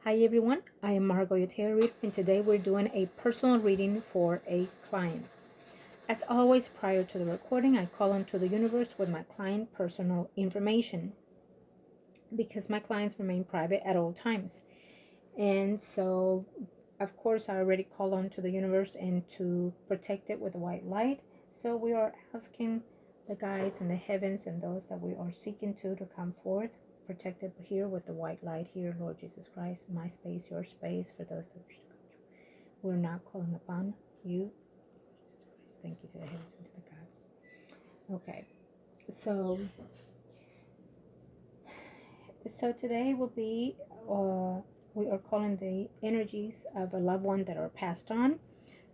Hi everyone, I am Margourtarotreader and today we're doing a personal reading for a client. As always, prior to the recording, I call onto the universe with my client personal information because my clients remain private at all times. And so, of course, I already called on to the universe and to protect it with a white light. So we are asking the guides and the heavens and those that we are seeking to come forth, protected here with the white light here, Lord Jesus Christ, my space, your space, for those that wish to come true. We're now calling upon you. Thank you to the heavens and to the gods. Okay, so today will be we are calling the energies of a loved one that are passed on,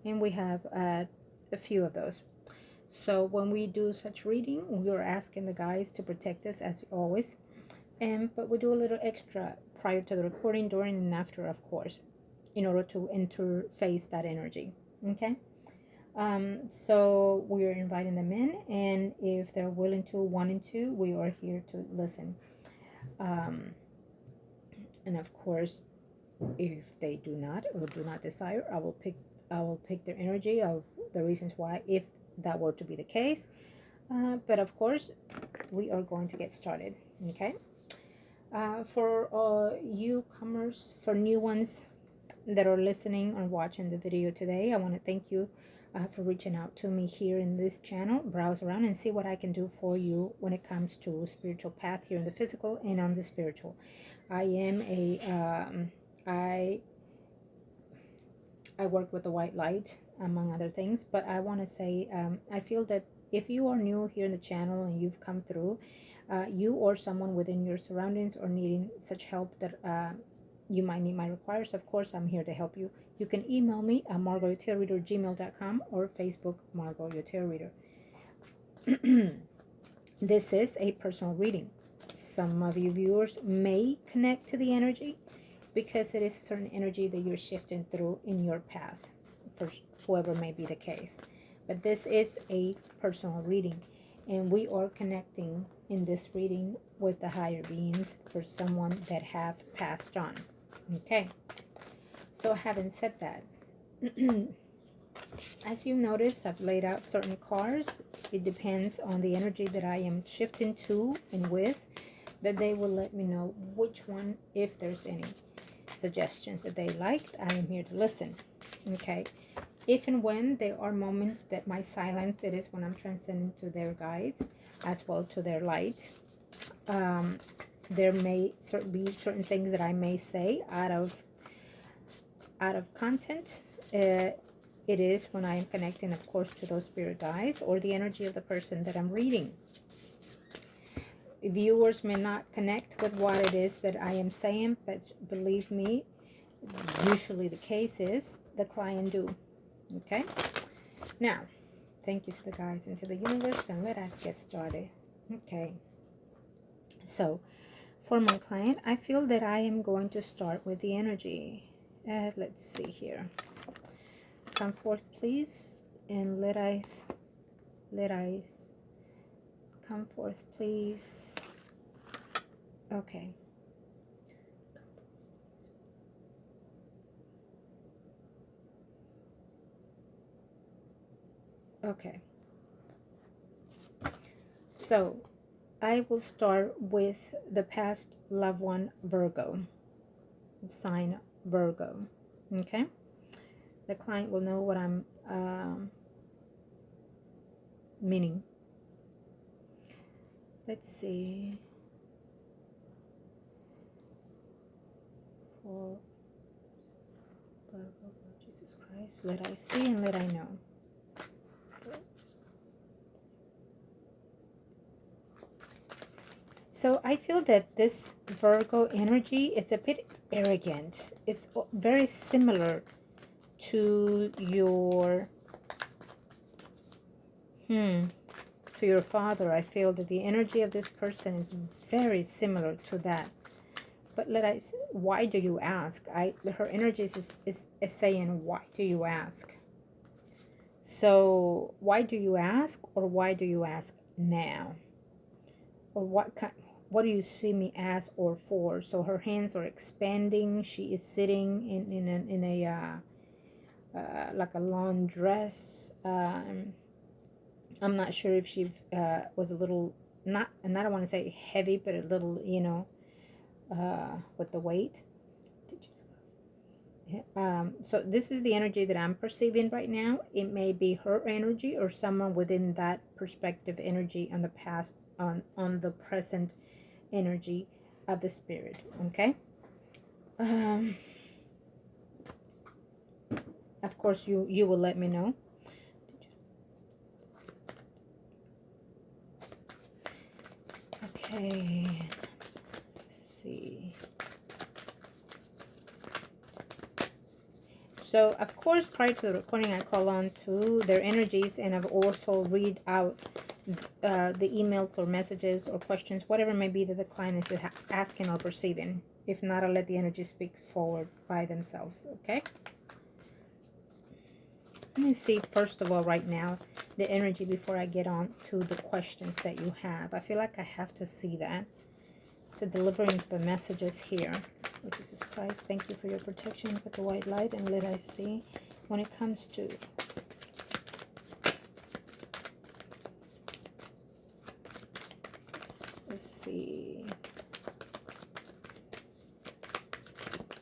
and we have a few of those. So when we do such reading, we are asking the guides to protect us as always, but we do a little extra prior to the recording, during, and after, of course, in order to interface that energy. Okay. So we are inviting them in, and if they're willing to, wanting to, we are here to listen. And of course, if they do not or do not desire, I will pick their energy of the reasons why, if that were to be the case. But of course, we are going to get started. Okay. For newcomers, for new ones that are listening or watching the video today, I want to thank you for reaching out to me here in this channel. Browse around and see what I can do for you when it comes to spiritual path here in the physical and on the spiritual. I am I work with the white light, among other things, but I want to say I feel that if you are new here in the channel and you've come through, you or someone within your surroundings are needing such help that you might need my requires, of course, I'm here to help you. You can email me at margourtarotreader@gmail.com or Facebook Margourtarotreader. This is a personal reading. Some of you viewers may connect to the energy because it is a certain energy that you're shifting through in your path, for whoever may be the case. But this is a personal reading, and we are connecting in this reading with the higher beings for someone that have passed on. Okay, so having said that, as you notice, I've laid out certain cards. It depends on the energy that I am shifting to and with, that they will let me know which one, if there's any suggestions that they liked. I am here to listen. Okay, if and when there are moments that my silence, it is when I'm transcending to their guides as well to their light. There may be certain things that I may say out of content. It is when I am connecting, of course, to those spirit guides or the energy of the person that I'm reading. Viewers may not connect with what it is that I am saying, but believe me, usually the case is the client do. Okay, now thank you to the guides and to the universe, and let us get started. Okay, so for my client, I feel that I am going to start with the energy. Let's see here. Come forth, please, and let us come forth, please. Okay. Okay. So I will start with the past loved one, Virgo. Sign Virgo. Okay. The client will know what I'm meaning. Let's see. For Virgo, Jesus Christ, let I see and let I know. So I feel that this Virgo energy, it's a bit arrogant. It's very similar to your father. I feel that the energy of this person is very similar to that. But why do you ask? Her energy is saying, why do you ask? So why do you ask, or why do you ask now? Or what do you see me as or for? So her hands are expanding. She is sitting in a like a long dress. I'm not sure if she was a little, not, and I don't want to say heavy, but a little, you know, with the weight. So this is the energy that I'm perceiving right now. It may be her energy or someone within that perspective energy on the past, on the present energy of the spirit. Okay. Of course, you will let me know. Okay. Let's see. So, of course, prior to the recording, I call on to their energies, and I've also read out the emails or messages or questions, whatever it may be that the client is asking or perceiving. If not, I'll let the energy speak forward by themselves, okay? Let me see, first of all, right now, the energy before I get on to the questions that you have. I feel like I have to see that. So delivering the messages here. Lord Jesus Christ, thank you for your protection with the white light, and let us see when it comes to let's see.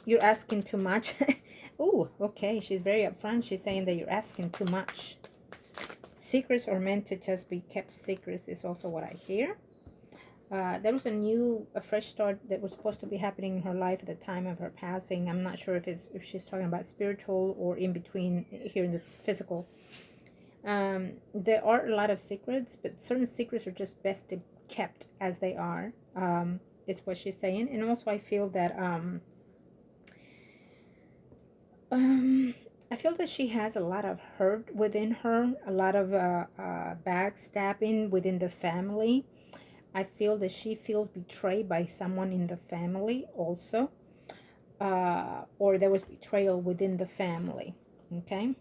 You're asking too much. Oh, okay. She's very upfront. She's saying that you're asking too much. Secrets are meant to just be kept secrets is also what I hear. There was a fresh start that was supposed to be happening in her life at the time of her passing. I'm not sure if she's talking about spiritual or in between here in this physical. There are a lot of secrets, but certain secrets are just best to kept as they are. Is what she's saying, and also I feel that I feel that she has a lot of hurt within her, a lot of backstabbing within the family. I feel that she feels betrayed by someone in the family also, or there was betrayal within the family, okay?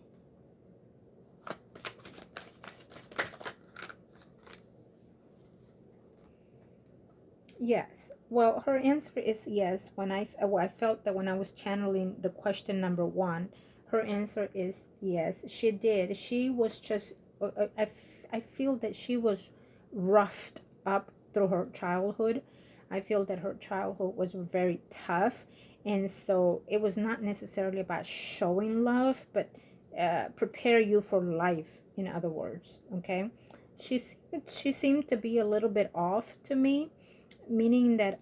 Yes. Well, her answer is yes. When I felt that when I was channeling the question number 1, her answer is yes. She did. She was just, I feel that she was roughed up through her childhood. I feel that her childhood was very tough. And so it was not necessarily about showing love, but prepare you for life, in other words. Okay. She seemed to be a little bit off to me, meaning that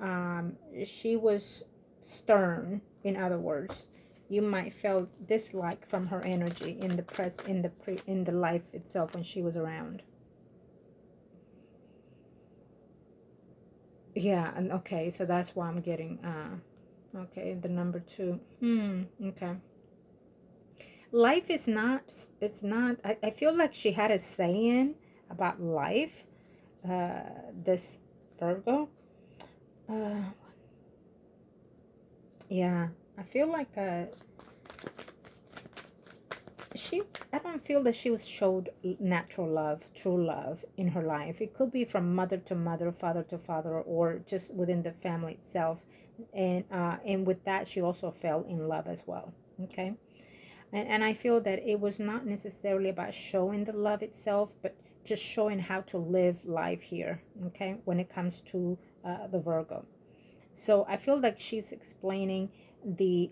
she was stern. In other words, you might feel dislike from her energy in the in the life itself when she was around. Yeah, and okay, so that's why I'm getting okay, the number 2. Okay. Life is not, it's not, I feel like she had a saying about life, this Virgo. Yeah, I feel like I don't feel that she was showed natural love, true love in her life. It could be from mother to mother, father to father, or just within the family itself. And with that, she also fell in love as well. Okay. And I feel that it was not necessarily about showing the love itself, but just showing how to live life here. Okay. When it comes to the Virgo. So I feel like she's explaining the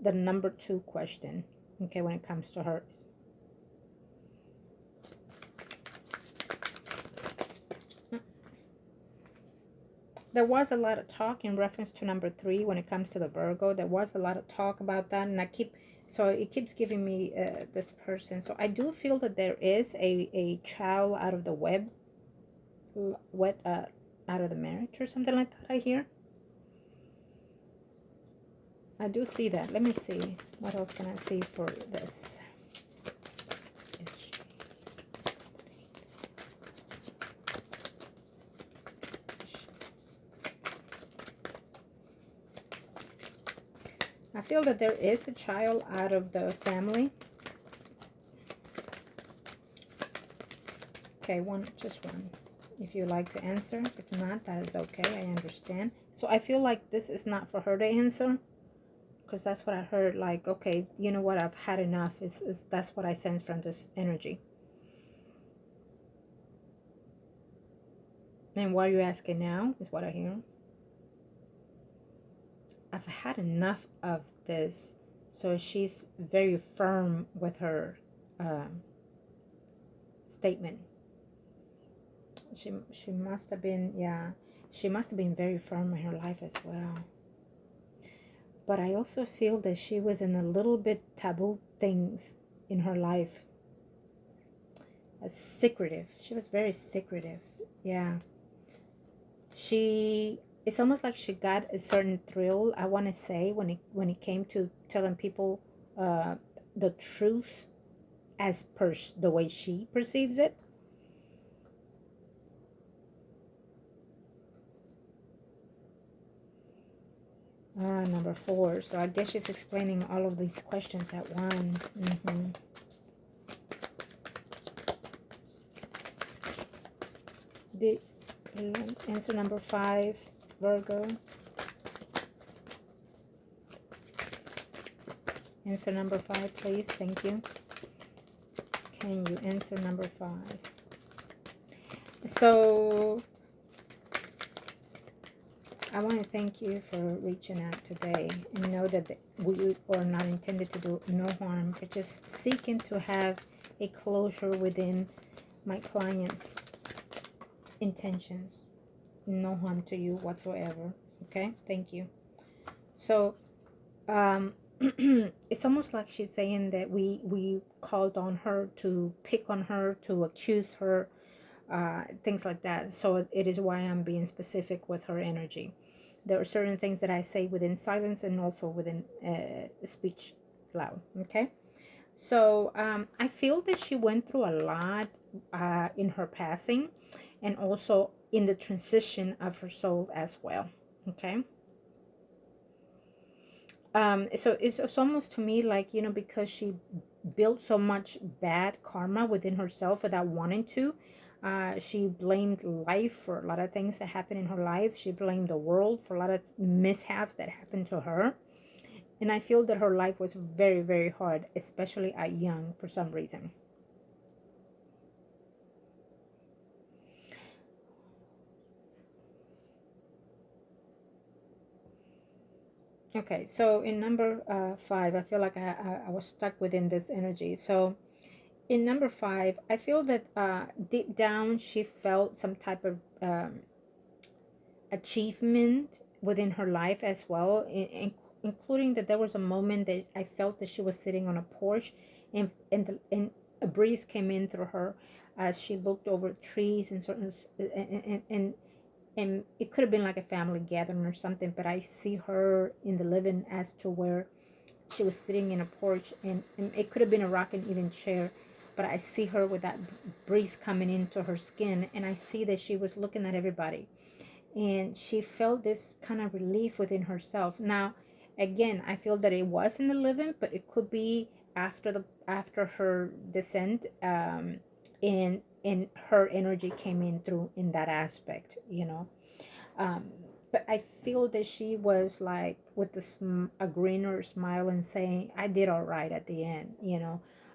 number 2 question, okay, when it comes to her. There was a lot of talk in reference to number 3 when it comes to the Virgo. There was a lot of talk about that, and so it keeps giving me this person. So I do feel that there is a child out of the out of the marriage or something like that, I hear. I do see that. Let me see. What else can I see for this? I feel that there is a child out of the family. Okay, just one. if you like to answer. If not, that is okay. I understand. So I feel like this is not for her to answer, because that's what I heard. Like, okay, you know what? I've had enough. Is that's what I sense from this energy. And what are you asking now is what I hear. I've had enough of this. So she's very firm with her statement. She must have been, yeah, she must have been very firm in her life as well. But I also feel that she was in a little bit taboo things in her life. Secretive. She was very secretive. Yeah. It's almost like she got a certain thrill, I want to say, when it came to telling people the truth as per the way she perceives it. Number 4. So I guess she's explaining all of these questions at once. The answer number 5, Virgo. Answer number 5, please. Thank you. Can you answer number 5? So I want to thank you for reaching out today, and know that we are not intended to do no harm, but just seeking to have a closure within my client's intentions. No harm to you whatsoever. Okay, thank you. So it's almost like she's saying that we called on her to pick on her, to accuse her, things like that. So it is why I'm being specific with her energy. There are certain things that I say within silence and also within speech loud. Okay, so I feel that she went through a lot in her passing, and also in the transition of her soul as well. Okay. So it's almost to me like, because she built so much bad karma within herself without wanting to. She blamed life for a lot of things that happened in her life. She blamed the world for a lot of mishaps that happened to her. And I feel that her life was very, very hard, especially at young, for some reason. Okay, so in number 5, I feel like I was stuck within this energy. So in number 5, I feel that deep down she felt some type of achievement within her life as well, including that there was a moment that I felt that she was sitting on a porch, and a breeze came in through her as she looked over trees and certain and it could have been like a family gathering or something, but I see her in the living as to where she was sitting in a porch, and it could have been a rocking even chair, but I see her with that breeze coming into her skin, and I see that she was looking at everybody, and she felt this kind of relief within herself. Now, again, I feel that it was in the living, but it could be after her descent, and her energy came in through in that aspect, um, but I feel that she was like with a greener smile and saying, I did all right at the end,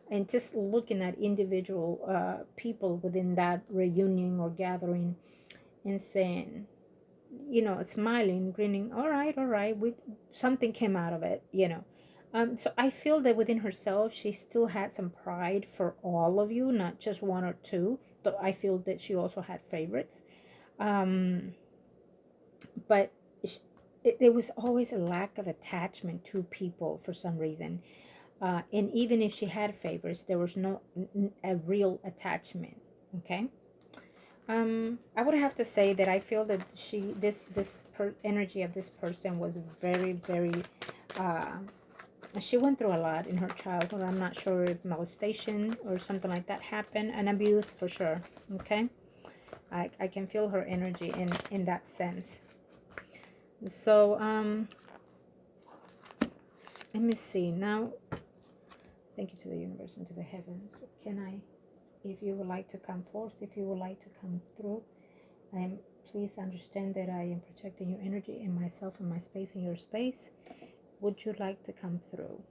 and just looking at individual people within that reunion or gathering and saying, smiling, grinning, all right, something came out of it, so I feel that within herself, she still had some pride for all of you, not just one or two, though I feel that she also had favorites. But there was always a lack of attachment to people for some reason. And even if she had favors, there was no a real attachment. Okay. I would have to say that I feel that energy of this person was very, very. She went through a lot in her childhood. I'm not sure if molestation or something like that happened, and abuse for sure. Okay, I can feel her energy in that sense. So let me see now. Thank you to the universe and to the heavens. Can I, if you would like to come forth, if you would like to come through, Please understand that I am protecting your energy and myself and my space and your space. Would you like to come through?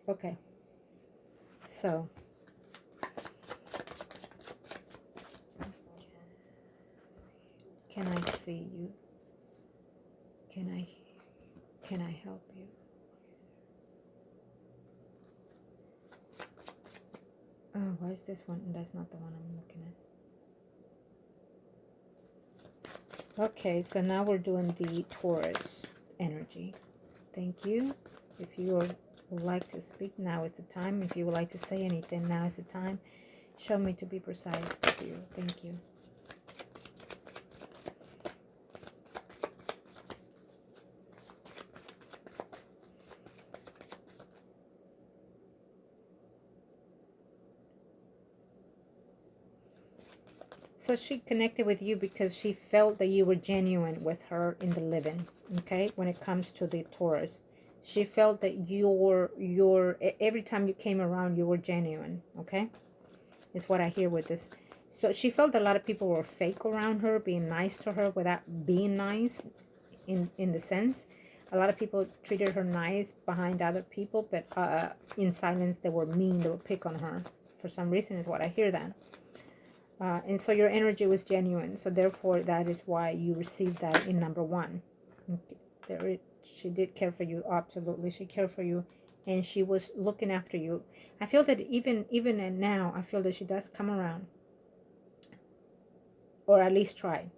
Okay. So, can I see you? Can I help you? Oh, why is this one? That's not the one I'm looking at. Okay, so now we're doing the Taurus energy. Thank you. If you would like to speak, now is the time. If you would like to say anything, now is the time. Show me to be precise with you. Thank you. So she connected with you because she felt that you were genuine with her in the living, okay? When it comes to the Taurus, she felt that every time you came around, you were genuine, okay? Is what I hear with this. So she felt a lot of people were fake around her, being nice to her without being nice in the sense. A lot of people treated her nice behind other people, but in silence, they were mean, they would pick on her. For some reason is what I hear that. And so your energy was genuine. So therefore, that is why you received that in number one. She did care for you. Absolutely. She cared for you. And she was looking after you. I feel that even now, I feel that she does come around. Or at least try.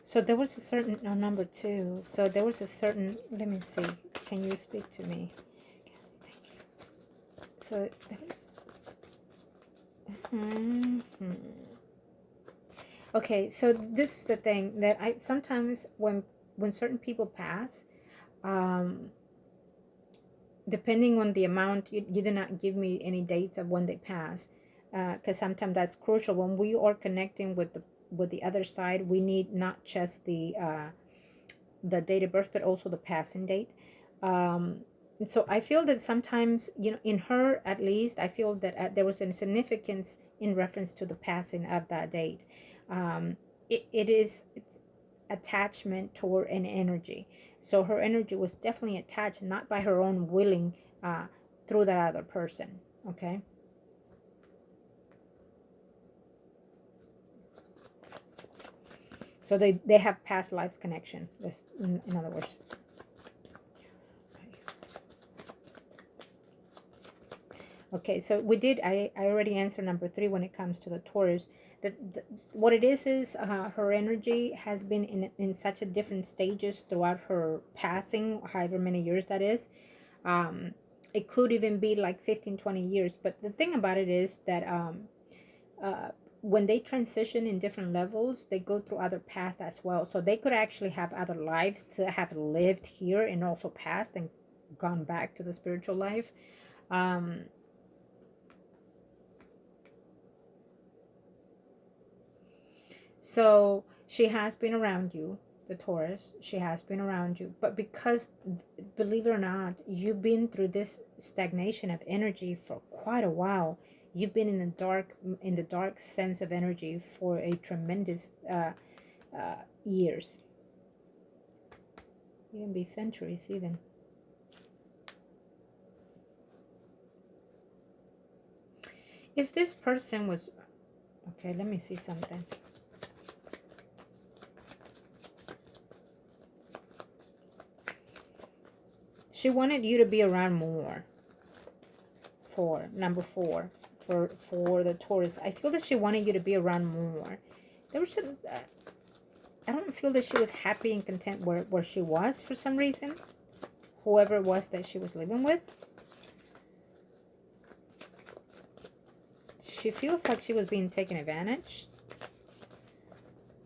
So there was a certain, number two. So there was a certain, let me see. Can you speak to me? So there was, okay, so this is the thing that I sometimes when certain people pass, depending on the amount, you did not give me any dates of when they pass, because sometimes that's crucial when we are connecting with the other side. We need not just the date of birth, but also the passing date. And so I feel that sometimes, in her at least, I feel that there was a significance in reference to the passing of that date. It's attachment toward an energy. So her energy was definitely attached, not by her own willing, through that other person. Okay. So they have past lives connection. This, in other words. Okay, so we did. I already answered number three when it comes to the Taurus. What it is her energy has been in such a different stages throughout her passing, however many years that is. It could even be like 15, 20 years. But the thing about it is that when they transition in different levels, they go through other paths as well. So they could actually have other lives to have lived here and also passed and gone back to the spiritual life. So she has been around you, the Taurus. She has been around you. But because, believe it or not, you've been through this stagnation of energy for quite a while. You've been in the dark sense of energy for a tremendous years. Even be centuries even. If this person was, okay, let me see something. She wanted you to be around more. Number four, for the Taurus. I feel that she wanted you to be around more. There was some, I don't feel that she was happy and content where she was for some reason. Whoever it was that she was living with. She feels like she was being taken advantage.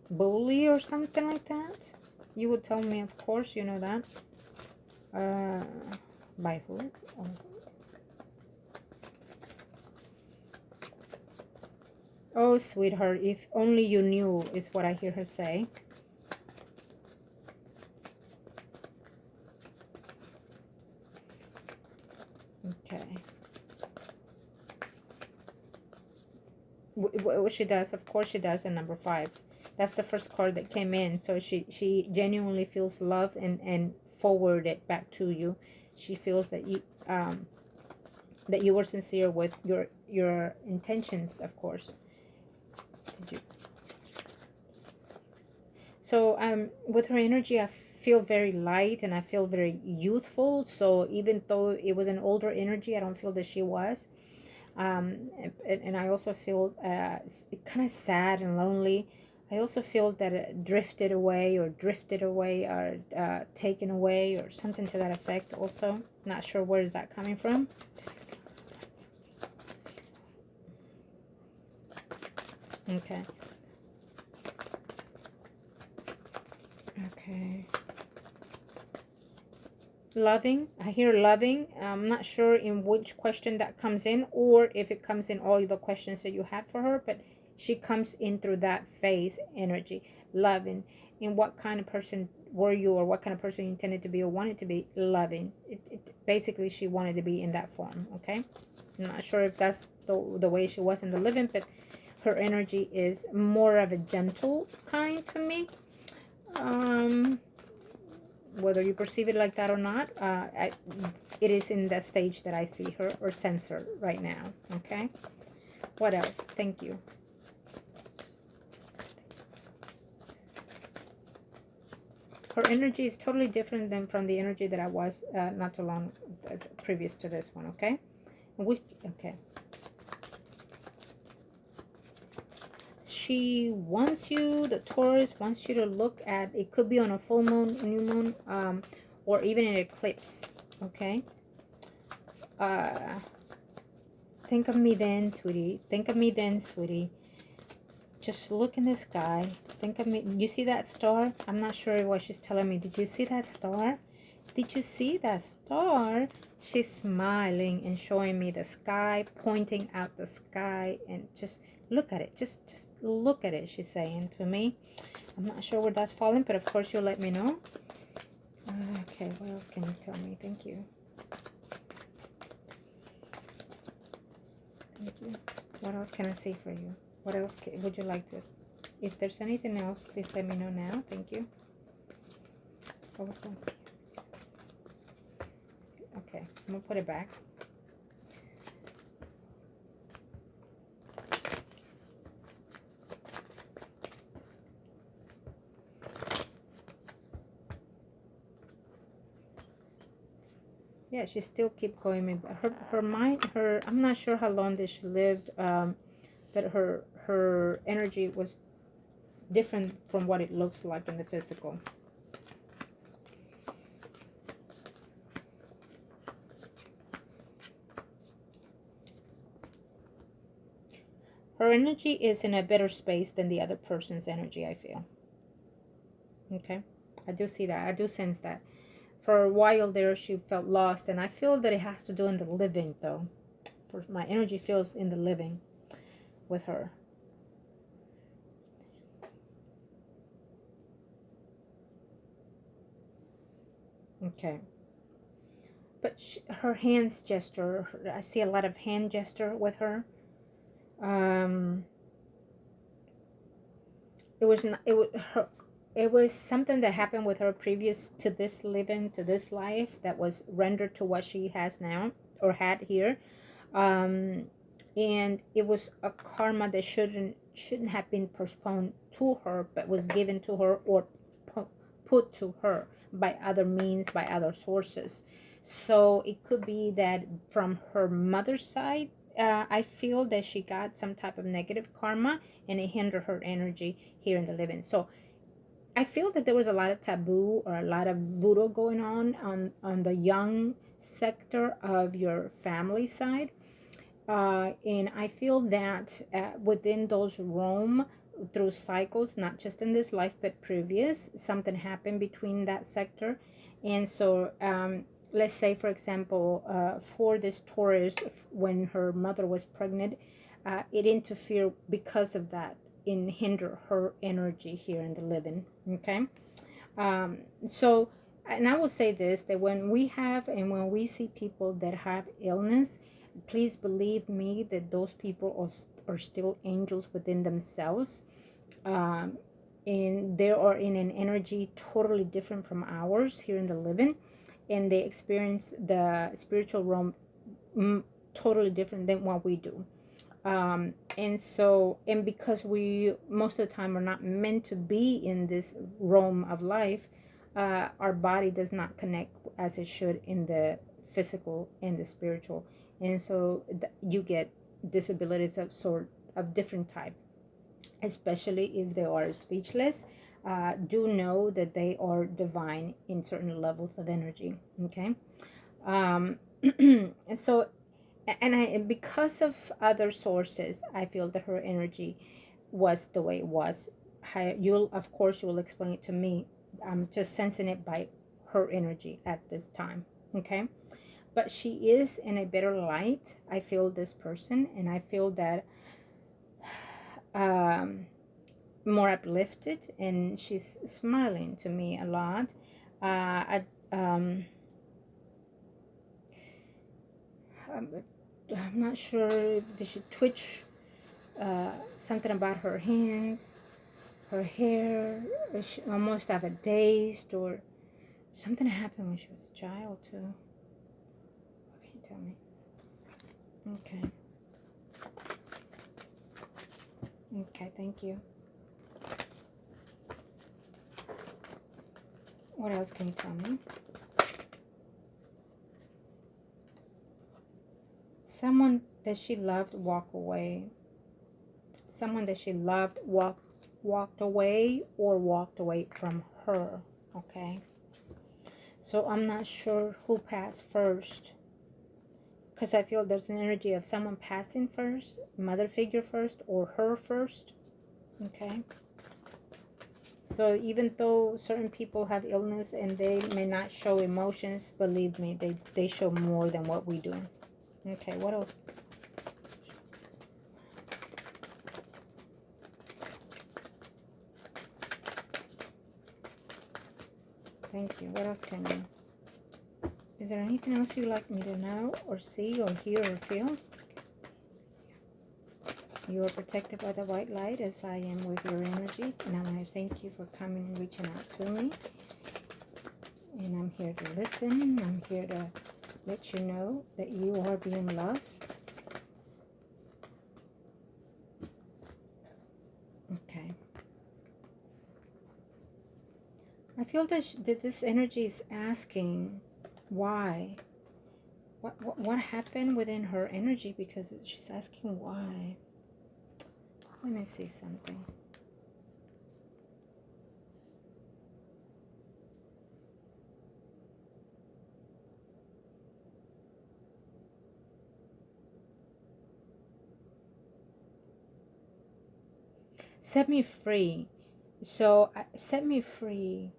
Bully or something like that. You would tell me, of course, you know that. By who? Oh. Oh, sweetheart, if only you knew, is what I hear her say. Okay. What she does, of course she does, in number 5. That's the first card that came in. So she genuinely feels love and forward it back to you. She feels that you were sincere with your intentions, of course. Did you? So with her energy, I feel very light and I feel very youthful. So even though it was an older energy, I don't feel that she was. And I also feel kind of sad and lonely. I also feel that it drifted away or taken away or something to that effect also. Not sure where is that coming from. Okay. Okay. Loving. I hear loving. I'm not sure in which question that comes in or if it comes in all the questions that you had for her, but she comes in through that phase energy. Loving. In what kind of person were you or what kind of person you intended to be or wanted to be? Loving. Basically, she wanted to be in that form, okay? I'm not sure if that's the way she was in the living, but her energy is more of a gentle kind to me. Whether you perceive it like that or not, it is in the stage that I see her or sense her right now, okay? What else? Thank you. Her energy is totally different than from the energy that I was not too long previous to this one, okay? Okay. She wants you, the Taurus wants you to look at, it could be on a full moon, new moon, or even an eclipse, okay? Think of me then, sweetie. Think of me then, sweetie. Just look in the sky. Think of me. You see that star? I'm not sure what she's telling me. Did you see that star? Did you see that star? She's smiling and showing me the sky, pointing out the sky, and just look at it. Just look at it, she's saying to me. I'm not sure where that's falling, but of course you'll let me know. Okay, what else can you tell me? Thank you. Thank you. What else can I see for you? What else would you like to? If there's anything else, please let me know now. Thank you. What was going on? Okay, I'm going to put it back. Yeah, she still keep going. Her mind, I'm not sure how long that she lived, but her energy was different from what it looks like in the physical. Her energy is in a better space than the other person's energy, I feel. Okay, I do see that. I do sense that. For a while there, she felt lost, and I feel that it has to do in the living, though. For my energy feels in the living with her. Okay. But her hands gesture, I see a lot of hand gesture with her. It was not, it was something that happened with her previous to this living, to this life, that was rendered to what she has now or had here. And it was a karma that shouldn't have been postponed to her, but was given to her or put to her by other means, by other sources. So it could be that from her mother's side, I feel that she got some type of negative karma and it hindered her energy here in the living. So I feel that there was a lot of taboo or a lot of voodoo going on the young sector of your family side. And I feel that within those realm, through cycles, not just in this life, but previous. Something happened between that sector. And so let's say, for example, for this Taurus, when her mother was pregnant, it interfered because of that and hinder her energy here in the living. Okay. So, and I will say this, that when we have and when we see people that have illness, please believe me that those people are still angels within themselves. And they are in an energy totally different from ours here in the living, and they experience the spiritual realm totally different than what we do. And so, and because we most of the time are not meant to be in this realm of life, our body does not connect as it should in the physical and the spiritual. And so you get disabilities of different type, especially if they are speechless. Do know that they are divine in certain levels of energy. Okay. So, and because of other sources, I feel that her energy was the way it was. You'll, of course, you will explain it to me. I'm just sensing it by her energy at this time. Okay. But she is in a better light. I feel this person, and I feel that more uplifted, and she's smiling to me a lot. I'm not sure, did she twitch something about her hands, her hair? She almost have a dazed, or something happened when she was a child too. Okay, tell me. Okay. Okay, thank you. What else can you tell me? Someone that she loved walked away. Someone that she loved walked away, or walked away from her. Okay. So I'm not sure who passed first, because I feel there's an energy of someone passing first, mother figure first, or her first. Okay. So even though certain people have illness and they may not show emotions, believe me, they show more than what we do. Okay, what else? Thank you. What else can you? Is there anything else you'd like me to know, or see, or hear, or feel? You are protected by the white light, as I am with your energy. And I want to thank you for coming and reaching out to me. And I'm here to listen. I'm here to let you know that you are being loved. Okay. I feel that this energy is asking why. What happened within her energy, because she's asking why. Let me see something. Set me free. So, set me free.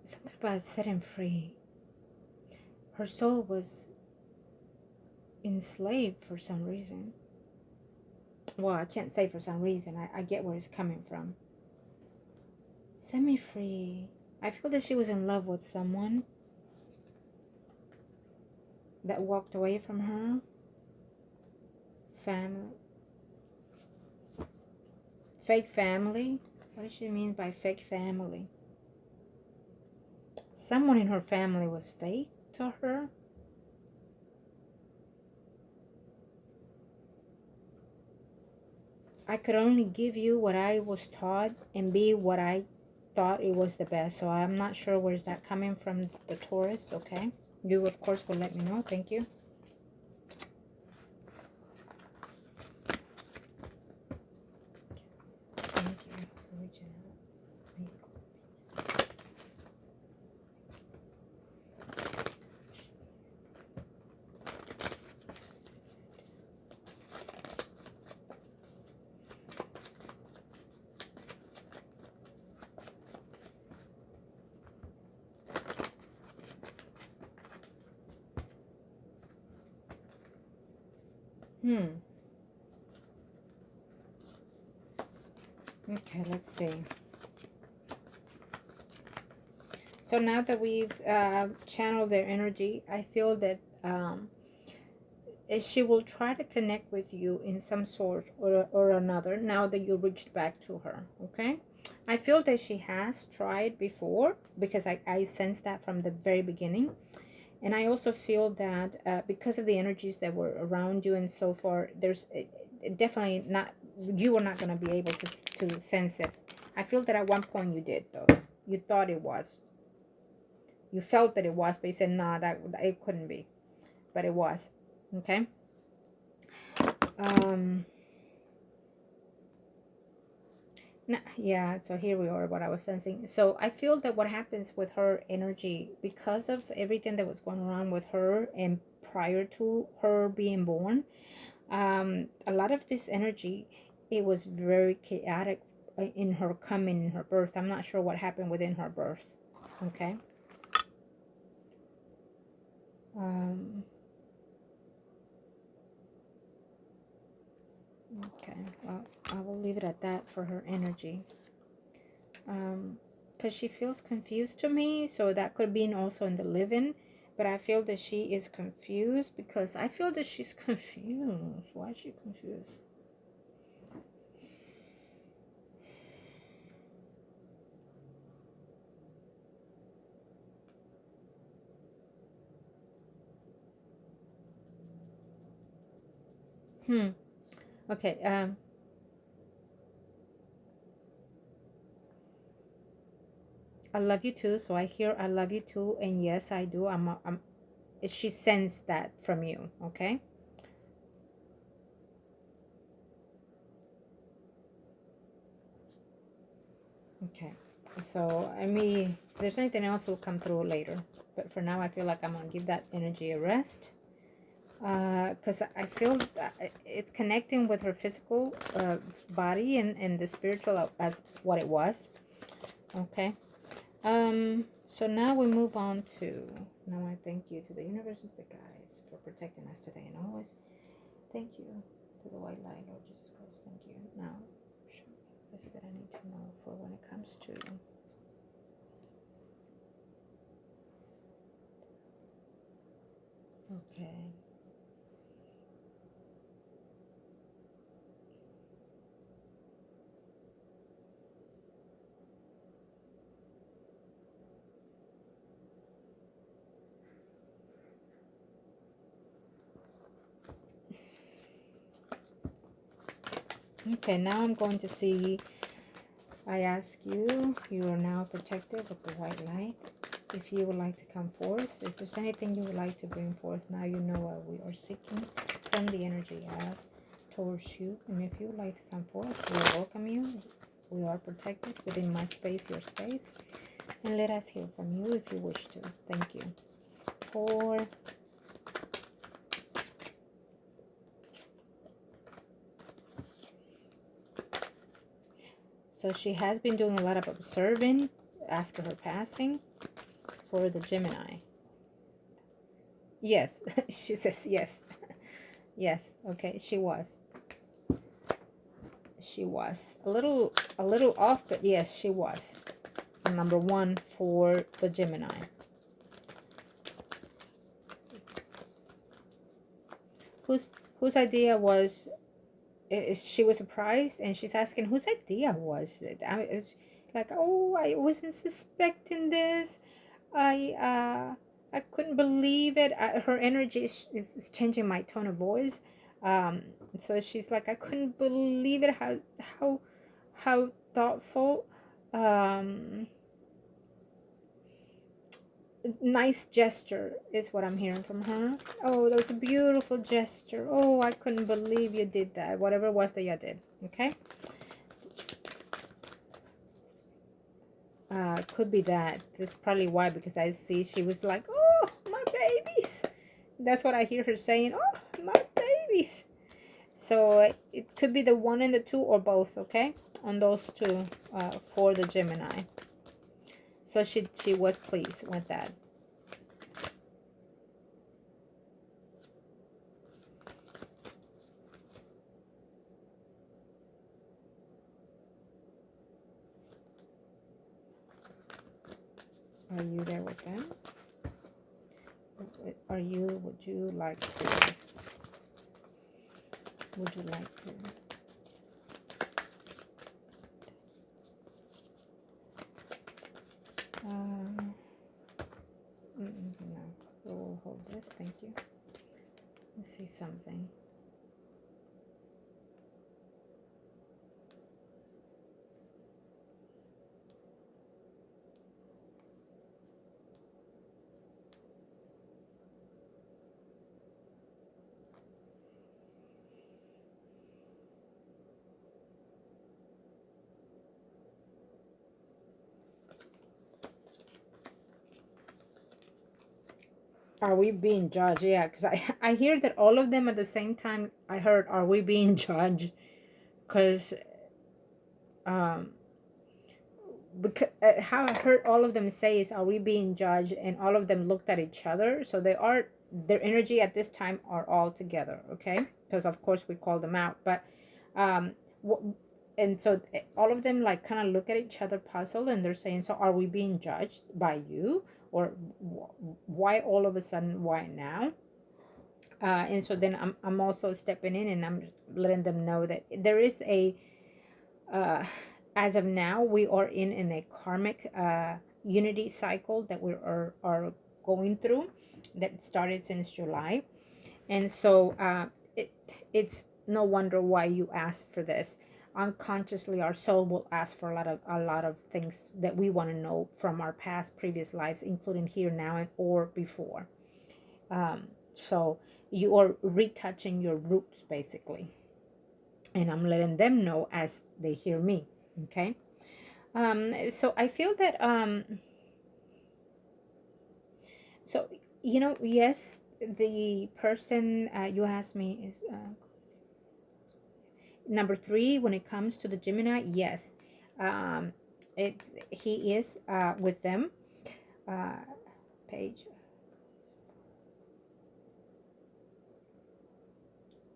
Something about setting free. Her soul was enslaved for some reason. Well, I can't say for some reason. I get where it's coming from. Set me free. I feel that she was in love with someone that walked away from her. Family. Fake family. What does she mean by fake family? Someone in her family was fake to her. I could only give you what I was taught and be what I thought it was the best. So I'm not sure where's that coming from, the Taurus. Okay. You, of course, will let me know. Thank you. Thank you for reaching out. Okay, let's see. So now that we've channeled their energy, I feel that she will try to connect with you in some sort or another now that you reached back to her, okay? I feel that she has tried before because I sense that from the very beginning. And I also feel that because of the energies that were around you and so far, there's definitely not, you are not going to be able to sense it. I feel that at one point you did, though. You thought it was. You felt that it was, but you said, nah, that it couldn't be. But it was. Okay? Yeah, so here we are, what I was sensing. So I feel that what happens with her energy, because of everything that was going on with her and prior to her being born, a lot of this energy, it was very chaotic in her coming, in her birth. I'm not sure what happened within her birth. Okay. Okay, well, I will leave it at that for her energy. Because she feels confused to me, so that could be also in the living, but I feel that she is confused because I feel that she's confused. Why is she confused? Okay, I love you too, so I hear I love you too, and yes, I do. She sensed that from you, okay? Okay, so I mean, if there's anything else, will come through later, but for now, I feel like I'm gonna give that energy a rest. Because I feel that it's connecting with her physical body and the spiritual as what it was. Okay. So now we move on to, now I thank you to the universe and the guides for protecting us today and always. Thank you to the white light, Lord Jesus Christ. Thank you. Now, what is it that I need to know for when it comes to okay. Okay, now I'm going to see, I ask you, you are now protected with the white light. If you would like to come forth, is there anything you would like to bring forth? Now you know what we are seeking from the energy of towards you. And if you would like to come forth, we welcome you. We are protected within my space, your space. And let us hear from you if you wish to. Thank you. 4. So she has been doing a lot of observing after her passing for the Gemini. Yes, she says yes. Yes, okay, she was. She was. A little off, but yes, she was. Number 1 for the Gemini. Whose idea was, she was surprised and she's asking whose idea was it? I was like, oh, I wasn't suspecting this. I couldn't believe it. Her energy is changing my tone of voice. So she's like, I couldn't believe it. How thoughtful. Nice gesture is what I'm hearing from her. Oh, that was a beautiful gesture. Oh, I couldn't believe you did that. Whatever it was that you did. Okay. Could be that. That's probably why, because I see she was like, oh, my babies. That's what I hear her saying. Oh, my babies. So it could be the 1 and the 2 or both, okay? On those 2 for the Gemini. So she was pleased with that. Are you there with them? Are you, would you like to, would you like to? No, we'll hold this, thank you. Let's see something. Are we being judged? Yeah, because I hear that all of them at the same time. I heard, are we being judged? Because because how I heard all of them say is, are we being judged? And all of them looked at each other. So they are, their energy at this time are all together, okay? Because of course we call them out. But and so all of them like kind of look at each other puzzled, and they're saying, so are we being judged by you? Or why all of a sudden, why now? And so then I'm also stepping in, and I'm letting them know that there is a as of now, we are in a karmic unity cycle that we are going through, that started since July. And so it's no wonder why you asked for this. Unconsciously, our soul will ask for a lot of things that we want to know from our past previous lives, including here now and or before. So you are retouching your roots basically, and I'm letting them know as they hear me. Okay. So I feel that so yes, the person you asked me is number 3 when it comes to the Gemini. Yes, um, it he is with them. Uh, page.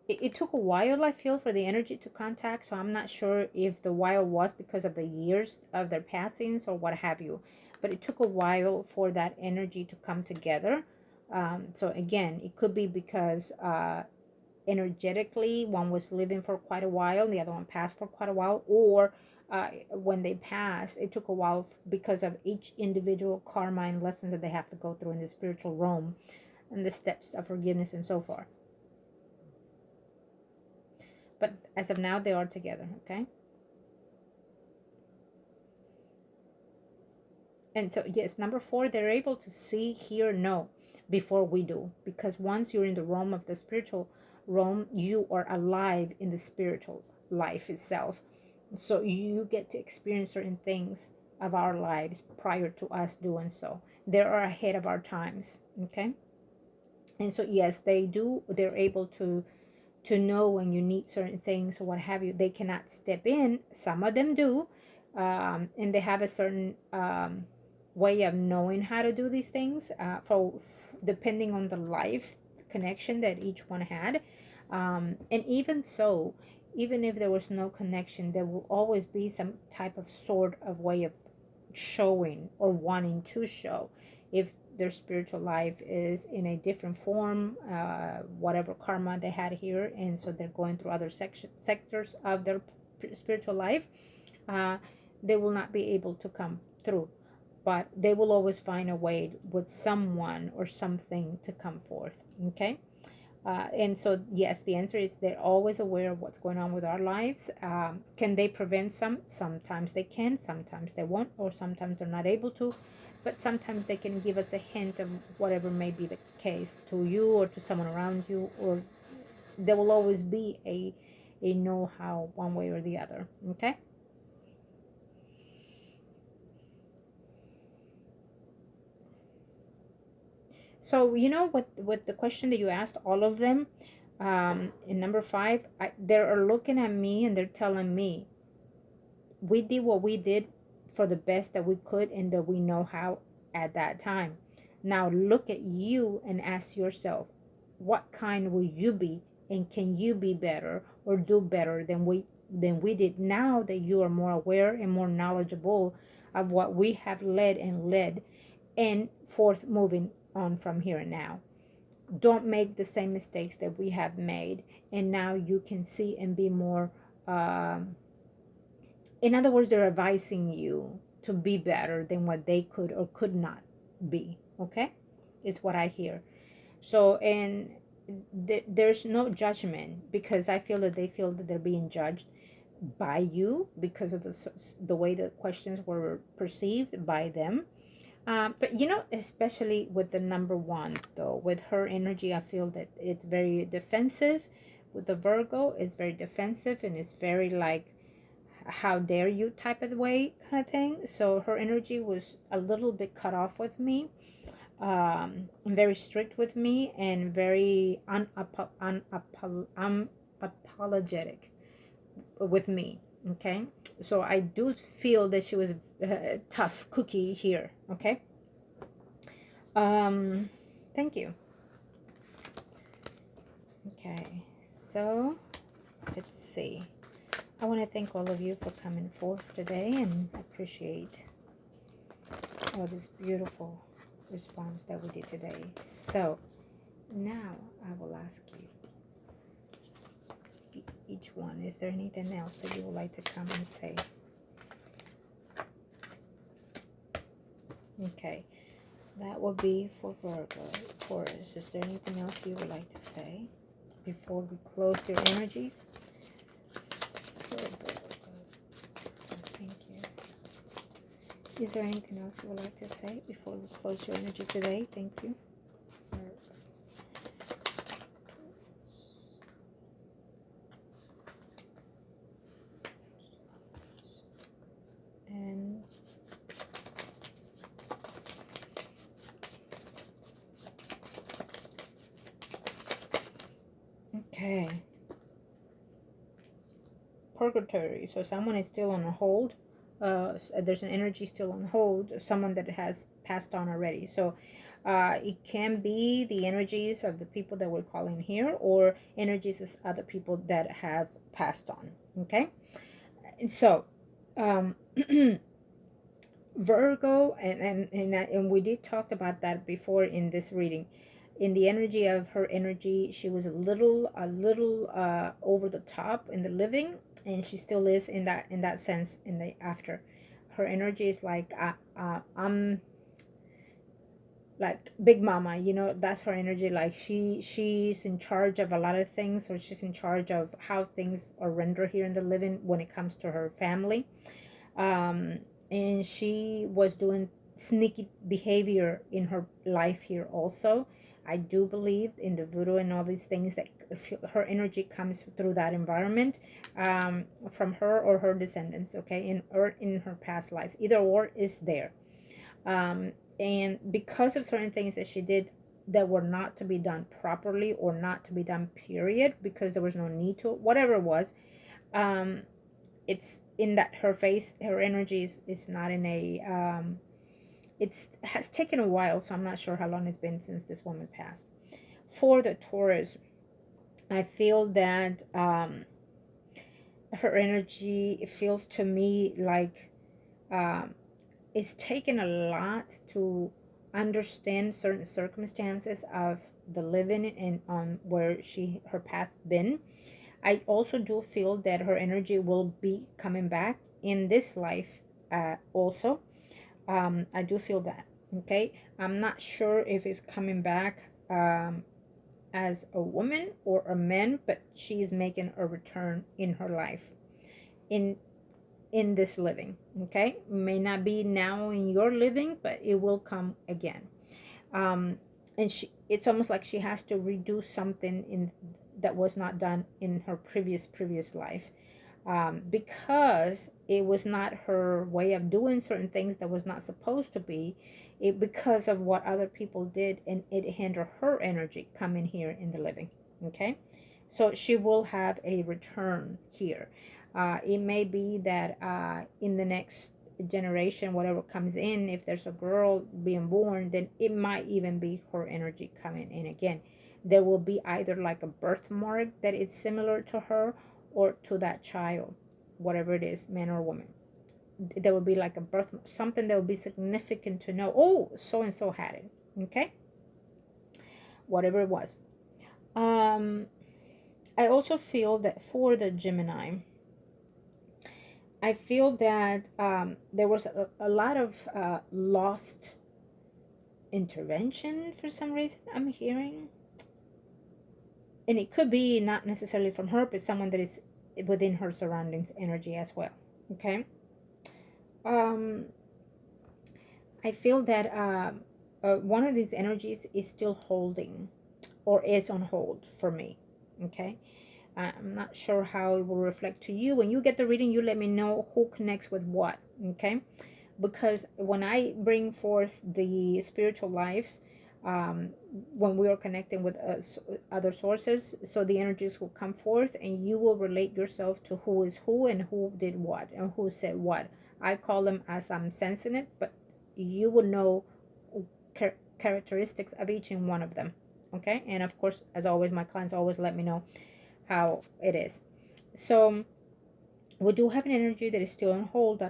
It took a while, I feel, for the energy to contact. So I'm not sure if the while was because of the years of their passings or what have you. But it took a while for that energy to come together. So again, it could be because energetically one was living for quite a while, the other one passed for quite a while, or when they passed, it took a while because of each individual karma and lessons that they have to go through in the spiritual realm and the steps of forgiveness and so forth. But as of now, they are together, okay? And so, yes, number 4, they're able to see, hear, know before we do. Because once you're in the realm of the spiritual realm, you are alive in the spiritual life itself. So you get to experience certain things of our lives prior to us doing so. They are ahead of our times, okay? And so, yes, they do, they're able to know when you need certain things or what have you. They cannot step in. Some of them do, and they have a certain way of knowing how to do these things. For depending on the life connection that each one had, and even so, even if there was no connection, there will always be some type of sort of way of showing or wanting to show if their spiritual life is in a different form, whatever karma they had here, and so they're going through other sectors of their spiritual life, uh, they will not be able to come through, but they will always find a way with someone or something to come forth, okay? And so, yes, the answer is they're always aware of what's going on with our lives. Can they prevent some? Sometimes they can, sometimes they won't, or sometimes they're not able to. But sometimes they can give us a hint of whatever may be the case to you or to someone around you, or there will always be a know-how one way or the other, okay? So, with the question that you asked, all of them, in number 5, they're looking at me and they're telling me, we did what we did for the best that we could and that we know how at that time. Now look at you and ask yourself, what kind will you be, and can you be better or do better than we did, now that you are more aware and more knowledgeable of what we have led and forth moving on from here and now. Don't make the same mistakes that we have made, and now you can see and be more, in other words, they're advising you to be better than what they could or could not be. Okay, is what I hear. So, and there's no judgment, because I feel that they feel that they're being judged by you because of the way the questions were perceived by them. But you know, especially with the number one, though, with her energy, I feel that it's very defensive. With the Virgo, it's very defensive, and it's very like, how dare you type of way kind of thing. So her energy was a little bit cut off with me, very strict with me, and very unapologetic with me. Okay, so I do feel that she was a tough cookie here. Okay, thank you. Okay, so let's see. I want to thank all of you for coming forth today, and appreciate all this beautiful response that we did today. So now I will ask you, each one, is there anything else that you would like to come and say? Okay, that will be for Virgo. Taurus, is there anything else you would like to say before we close your energies? For Virgo. Thank you. Is there anything else you would like to say before we close your energy today? Thank you. And okay, purgatory. So someone is still on hold. There's an energy still on hold. Someone that has passed on already. So it can be the energies of the people that we're calling here, or energies of other people that have passed on. Okay, and so Virgo, and we did talk about that before in this reading. In the energy of her energy, she was a little over the top in the living, and she still is in that sense in the after. Her energy is like, I'm like big mama, you know. That's her energy. Like she's in charge of a lot of things, or she's in charge of how things are rendered here in the living when it comes to her family. And she was doing sneaky behavior in her life here also. I do believe in the voodoo and all these things, that her energy comes through that environment, from her or her descendants, okay, or in her past lives. Either or is there. And because of certain things that she did that were not to be done properly, or not to be done, period, because there was no need to, whatever it was, it's in that her face, her energy is not in a, it has taken a while, so I'm not sure how long it's been since this woman passed. For the Taurus, I feel that her energy, it feels to me like it's taken a lot to understand certain circumstances of the living and on where her path been. I also do feel that her energy will be coming back in this life, also. I do feel that. Okay, I'm not sure if it's coming back as a woman or a man, but she is making a return in her life, in this living. Okay, may not be now in your living, but it will come again. And it's almost like she has to redo something in that was not done in her previous life, because it was not her way of doing certain things, that was not supposed to be it, because of what other people did, and it hindered her energy coming here in the living. Okay, so she will have a return here. It may be that in the next generation, whatever comes in, if there's a girl being born, then it might even be her energy coming in again. There will be either like a birthmark that is similar to her, or to that child, whatever it is, man or woman. there would be like a birth, something that would be significant to know. Oh, so and so had it. Okay, whatever it was. I also feel that for the Gemini, I feel that there was a lot of lost intervention for some reason, I'm hearing. And it could be not necessarily from her, but someone that is within her surroundings energy as well. Okay. Um, I feel that one of these energies is still holding or is on hold for me. Okay. I'm not sure how it will reflect to you. When you get the reading, you let me know who connects with what. Okay. Because when I bring forth the spiritual lives, when we are connecting with other sources, so the energies will come forth and you will relate yourself to who is who and who did what and who said what. I call them as I'm sensing it, but you will know characteristics of each and one of them. Okay. And of course, as always, my clients always let me know how it is. So we do have an energy that is still on hold.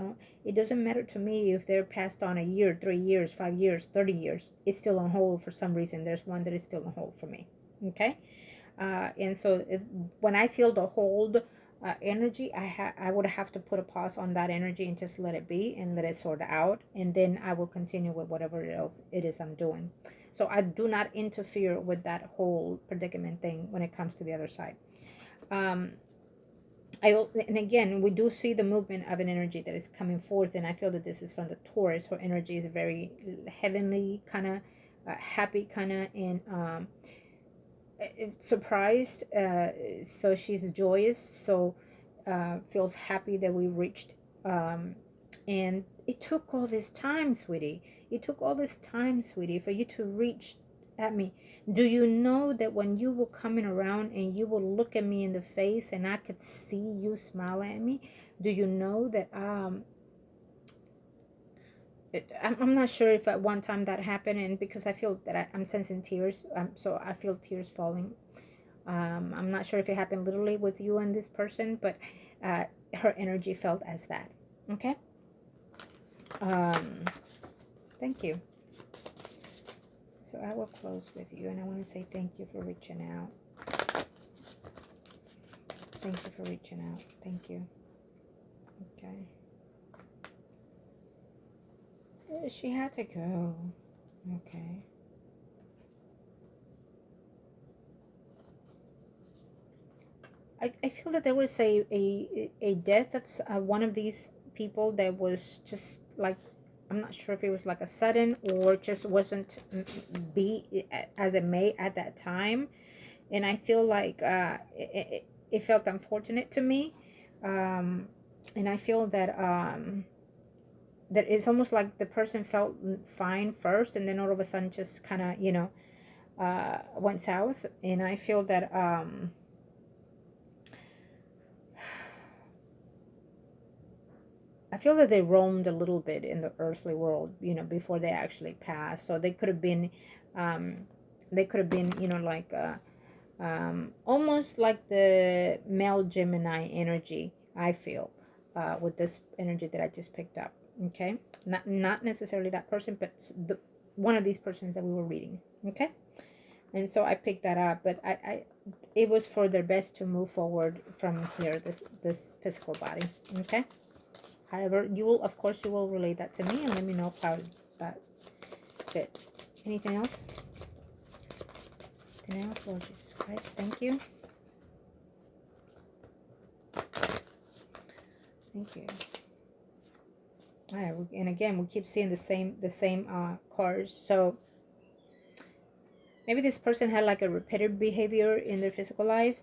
It doesn't matter to me if they're passed on a year, 3 years, 5 years, 30 years. It's still on hold for some reason. There's one that is still on hold for me. Okay. And so when I feel the hold energy, I would have to put a pause on that energy and just let it be and let it sort out. And then I will continue with whatever else it is I'm doing. So I do not interfere with that whole predicament thing when it comes to the other side. And again, we do see the movement of an energy that is coming forth, and I feel that this is from the Taurus. Her energy is very heavenly, kind of happy, kind of, and surprised. So she's joyous, so feels happy that we reached. And it took all this time, sweetie. It took all this time, sweetie, for you to reach at me. Do you know that when you were coming around and you will look at me in the face and I could see you smile at me? Do you know that I'm not sure if at one time that happened, and because I feel that I'm sensing tears, so I feel tears falling. I'm not sure if it happened literally with you and this person, but her energy felt as that. Okay. Thank you. So I will close with you, and I want to say thank you for reaching out. Thank you for reaching out. Thank you. Okay. She had to go. Okay. I feel that there was a death of one of these people that was just like, I'm not sure if it was like a sudden or just wasn't be as it may at that time. And I feel like it felt unfortunate to me. And I feel that that it's almost like the person felt fine first and then all of a sudden just kind of, went south. And I feel that they roamed a little bit in the earthly world, before they actually passed. So they could have been, like almost like the male Gemini energy, I feel, with this energy that I just picked up. Okay, not necessarily that person, but one of these persons that we were reading. Okay, and so I picked that up, but it was for their best to move forward from here, this physical body. Okay. However, of course, you will relate that to me and let me know how that fit. Anything else? Anything else? Lord Jesus Christ, thank you. Thank you. All right, and again, we keep seeing the same cards. So maybe this person had like a repetitive behavior in their physical life.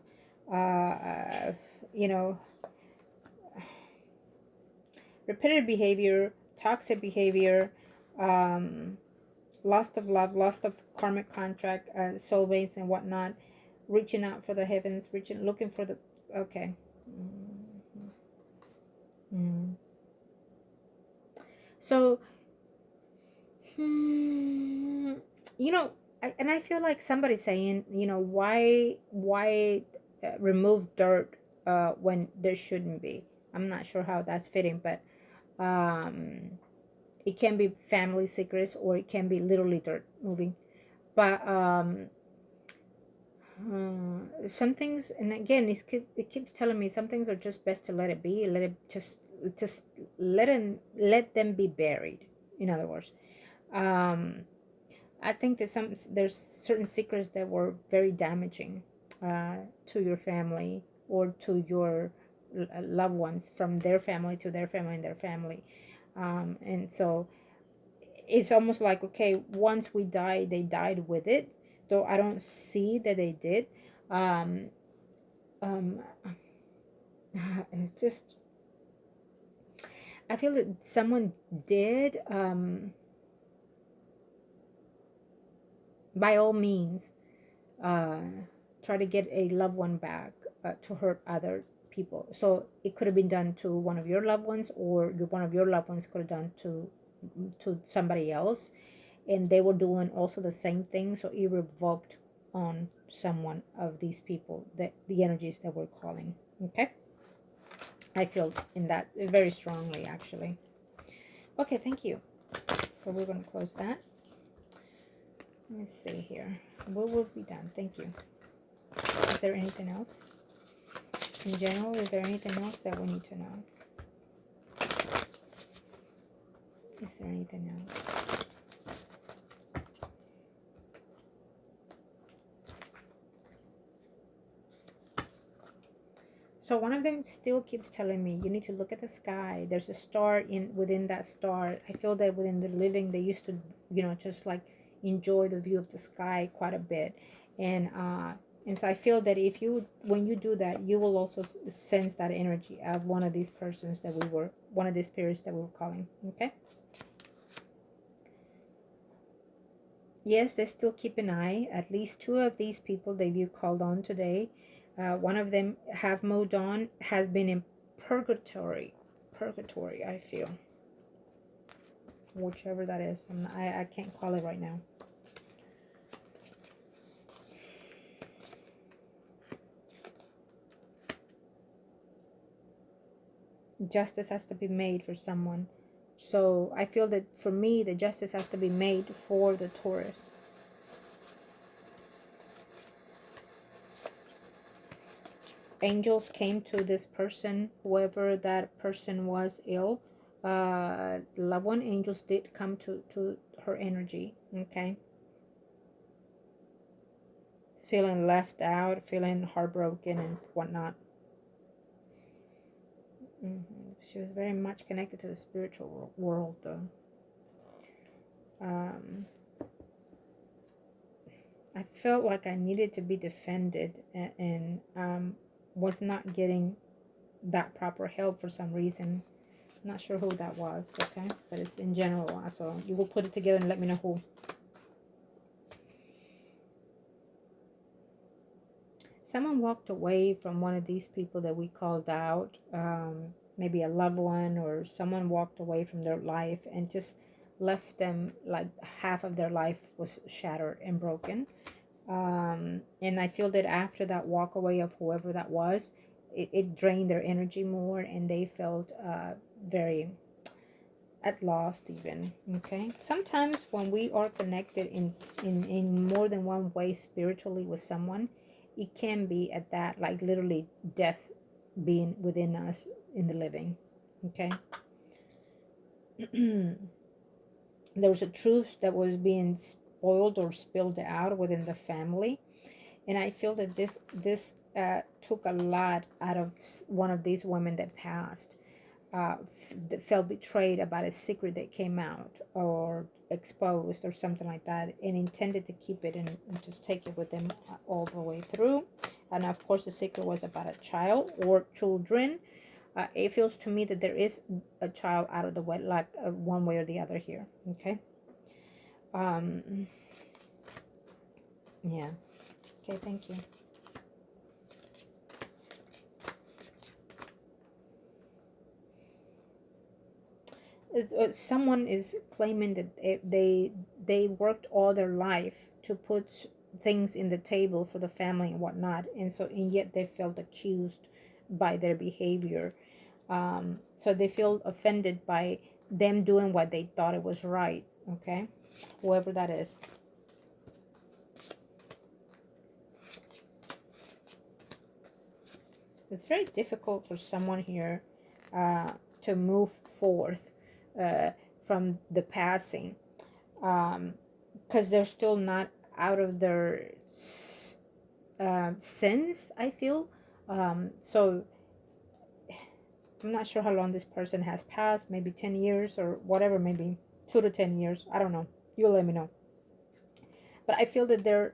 You know, repetitive behavior, toxic behavior, loss of love, loss of karmic contract, soulmates and whatnot, reaching out for the heavens, looking for the, okay. So, and I feel like somebody's saying, why remove dirt when there shouldn't be. I'm not sure how that's fitting, but It can be family secrets, or it can be literally dirt moving. But some things, and again, it keeps telling me some things are just best to let it be, let it just let them be buried. In other words, I think that there's certain secrets that were very damaging to your family, or to your loved ones, from their family to their family and their family. And so it's almost like, okay, once we die, they died with it, though I don't see that they did. um, um, it's just, I feel that someone did, by all means, uh, try to get a loved one back, to hurt other people. So it could have been done to one of your loved ones, or one of your loved ones could have done to somebody else, and they were doing also the same thing. So it revoked on someone of these people, that the energies that we're calling. Okay, I feel in that very strongly, actually. Okay, thank you. So we're going to close that. Let me see here. We will be done. Thank you. Is there anything else? In general, is there anything else that we need to know? Is there anything else? So one of them still keeps telling me, you need to look at the sky. There's a star within that star. I feel that within the living, they used to, just like enjoy the view of the sky quite a bit. And so I feel that when you do that, you will also sense that energy of one of these persons one of these spirits that we were calling. Okay. Yes, they still keep an eye. At least two of these people that you called on today, one of them have moved on, has been in purgatory. Purgatory, I feel. Whichever that is. I can't call it right now. Justice has to be made for someone. So I feel that for me, the justice has to be made for the Taurus. Angels came to this person, whoever that person was ill. Loved one, angels did come to her energy. Okay. Feeling left out, feeling heartbroken and whatnot. She was very much connected to the spiritual world, though. I felt like I needed to be defended, and was not getting that proper help for some reason. Not sure who that was, okay? But it's in general, so you will put it together and let me know who. Someone walked away from one of these people that we called out, maybe a loved one, or someone walked away from their life and just left them like half of their life was shattered and broken. And I feel that after that walk away of whoever that was, it drained their energy more, and they felt very at lost even. Okay, sometimes when we are connected in more than one way spiritually with someone, it can be at that, like literally death being within us in the living. Okay. There was a truth that was being spoiled or spilled out within the family, and I feel that this took a lot out of one of these women that passed. That felt betrayed about a secret that came out or exposed or something like that, and intended to keep it and just take it with them all the way through. And of course, the secret was about a child or children. It feels to me that there is a child out of the wedlock, one way or the other here. Okay. Yes. Okay. Thank you. Someone is claiming that they worked all their life to put things in the table for the family and whatnot, and yet they felt accused by their behavior. So they feel offended by them doing what they thought it was right. Okay, whoever that is. It's very difficult for someone here to move forth uh, from the passing, because they're still not out of their sins, I feel. So I'm not sure how long this person has passed, maybe 10 years or whatever, maybe 2 to 10 years. I don't know. You let me know. But I feel that their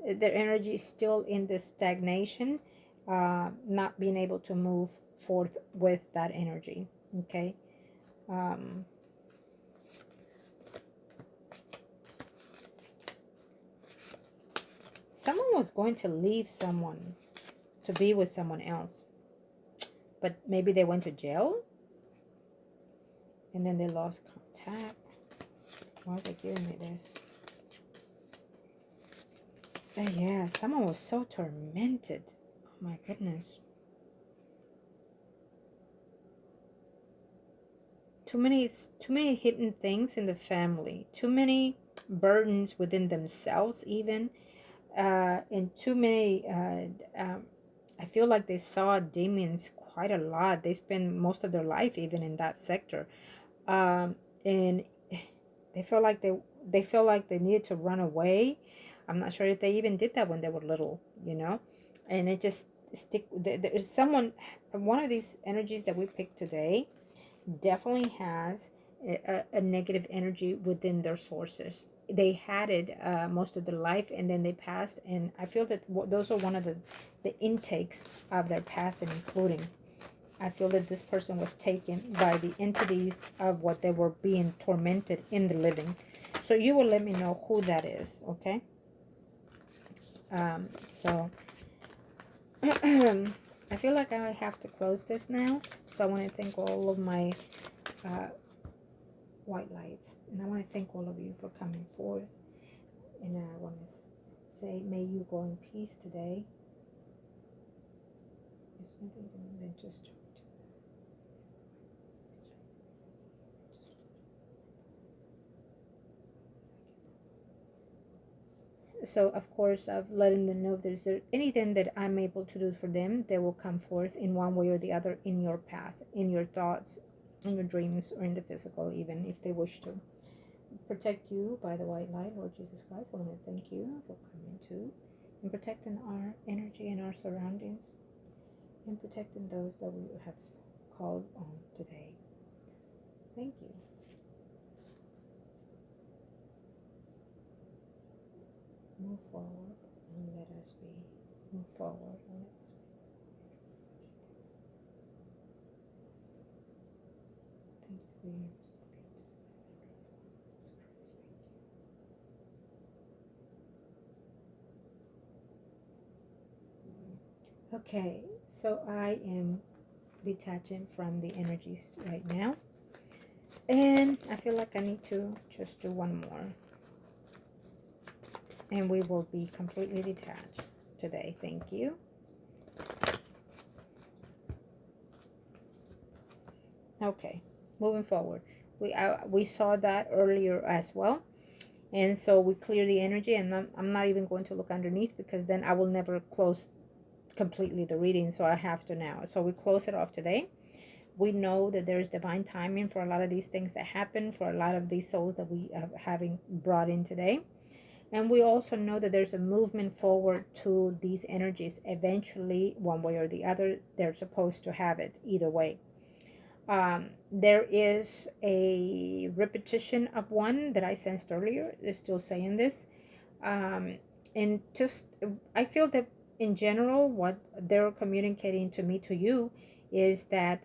energy is still in the stagnation, not being able to move forth with that energy. Okay. Um, Someone was going to leave someone to be with someone else, but maybe they went to jail and then they lost contact. Why are they giving me this? Yeah, someone was so tormented. Oh my goodness. Too many hidden things in the family. Too many burdens within themselves, even, and too many. I feel like they saw demons quite a lot. They spend most of their life even in that sector, and they feel like they feel like they needed to run away. I'm not sure if they even did that when they were little, and it just stick. There's someone, one of these energies that we picked today definitely has a negative energy within their sources. They had it most of their life, and then they passed, and I feel that those are one of the intakes of their past, and including, I feel that this person was taken by the entities of what they were being tormented in the living. So you will let me know who that is, okay? So I feel like I have to close this now. So I want to thank all of my uh, white lights, and I want to thank all of you for coming forth. And I want to say, may you go in peace today. It's nothing than just. So of course, of letting them know if there's anything that I'm able to do for them, they will come forth in one way or the other in your path, in your thoughts, in your dreams, or in the physical, even if they wish to. Protect you by the white light, Lord Jesus Christ. I want to thank you for coming to and protecting our energy and our surroundings, and protecting those that we have called on today. Thank you. Move forward and let us be. Move forward and let us be. Thank you for your Okay, so I am detaching from the energies right now, and I feel like I need to just do one more, and we will be completely detached today. Thank you. Okay, moving forward, we saw that earlier as well, and so we clear the energy, and I'm not even going to look underneath, because then I will never close completely the reading, so I have to now. So we close it off today. We know that there's divine timing for a lot of these things that happen, for a lot of these souls that we are having brought in today. And we also know that there's a movement forward to these energies. Eventually, one way or the other, they're supposed to have it either way. There is a repetition of one that I sensed earlier. They're still saying this. And just, I feel that in general, what they're communicating to me, to you, is that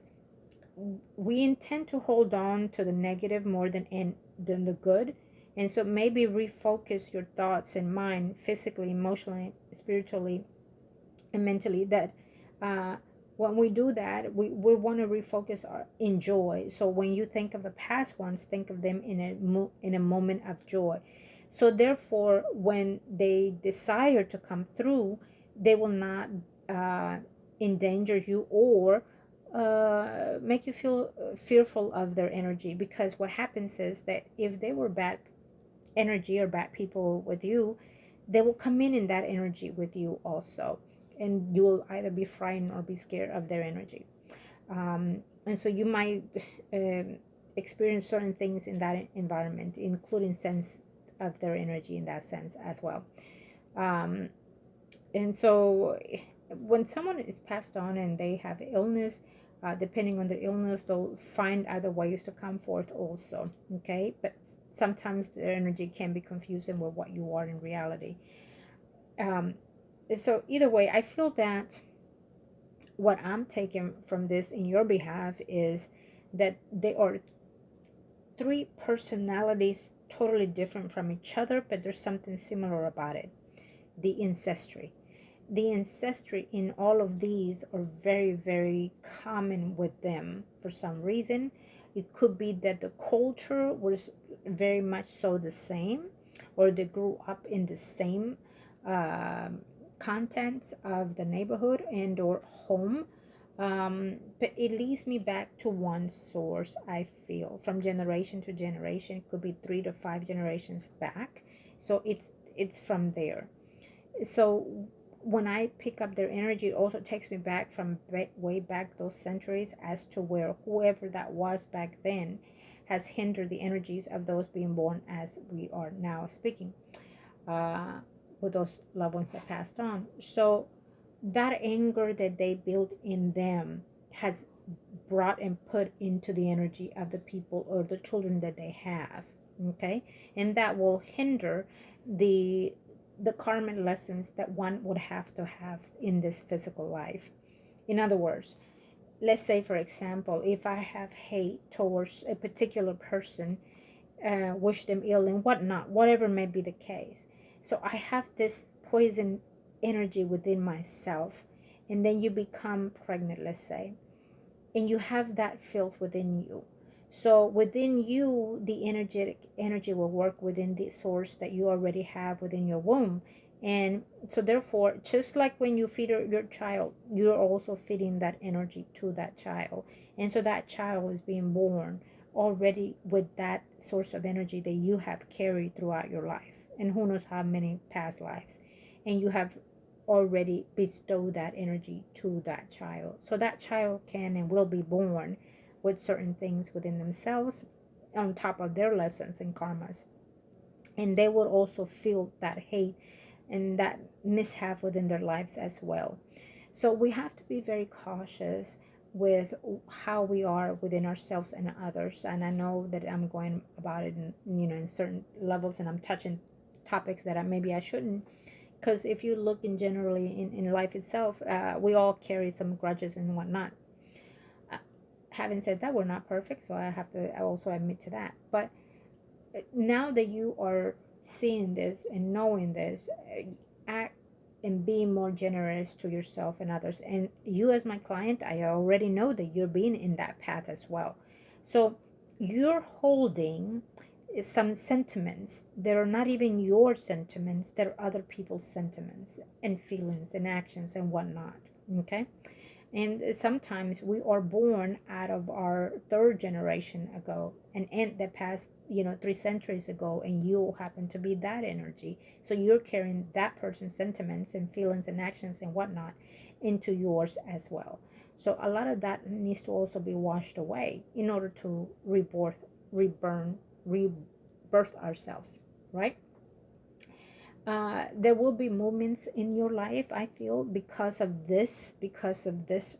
we intend to hold on to the negative more than the good. And so maybe refocus your thoughts and mind, physically, emotionally, spiritually, and mentally, that when we do that, we want to refocus in joy. So when you think of the past ones, think of them in a moment of joy. So therefore, when they desire to come through, they will not endanger you, or make you feel fearful of their energy, because what happens is that if they were bad energy or bad people with you, they will come in that energy with you also, and you will either be frightened or be scared of their energy. And so you might um, experience certain things in that environment, including sense of their energy in that sense as well. um, and so when someone is passed on and they have illness, depending on the illness, they'll find other ways to come forth also. Okay, but sometimes their energy can be confusing with what you are in reality. um, so either way, I feel that what I'm taking from this in your behalf is that they are three personalities totally different from each other, but there's something similar about it: the ancestry. The ancestry in all of these are very, very common with them for some reason. It could be that the culture was very much so the same, or they grew up in the same contents of the neighborhood and or home. But it leads me back to one source. I feel from generation to generation, it could be 3 to 5 generations back. So it's from there. So when I pick up their energy, it also takes me back from way back those centuries as to where whoever that was back then has hindered the energies of those being born as we are now speaking, uh, with those loved ones that passed on. So that anger that they built in them has brought and put into the energy of the people or the children that they have. Okay, and that will hinder the karmic lessons that one would have to have in this physical life. In other words, let's say for example, if I have hate towards a particular person, wish them ill and whatnot, whatever may be the case. So I have this poison energy within myself, and then you become pregnant, let's say, and you have that filth within you. So within you, the energetic energy will work within the source that you already have within your womb. And so therefore, just like when you feed your child, you're also feeding that energy to that child. And so that child is being born already with that source of energy that you have carried throughout your life, and who knows how many past lives. And you have already bestow that energy to that child. So that child can and will be born with certain things within themselves on top of their lessons and karmas. And they will also feel that hate and that mishap within their lives as well. So we have to be very cautious with how we are within ourselves and others. And I know that I'm going about it in certain levels, and I'm touching topics that maybe I shouldn't, because if you look in generally in life itself, we all carry some grudges and whatnot. uh, Having said that, we're not perfect, so I also admit to that. But now that you are seeing this and knowing this, act and be more generous to yourself and others. And you, as my client, I already know that you're being in that path as well. So you're holding some sentiments that are not even your sentiments, they're other people's sentiments and feelings and actions and whatnot. Okay, and sometimes we are born out of our third generation ago, an ant that passed 3 centuries ago, and you happen to be that energy. So you're carrying that person's sentiments and feelings and actions and whatnot into yours as well. So a lot of that needs to also be washed away in order to rebirth ourselves, right? There will be moments in your life, I feel, because of this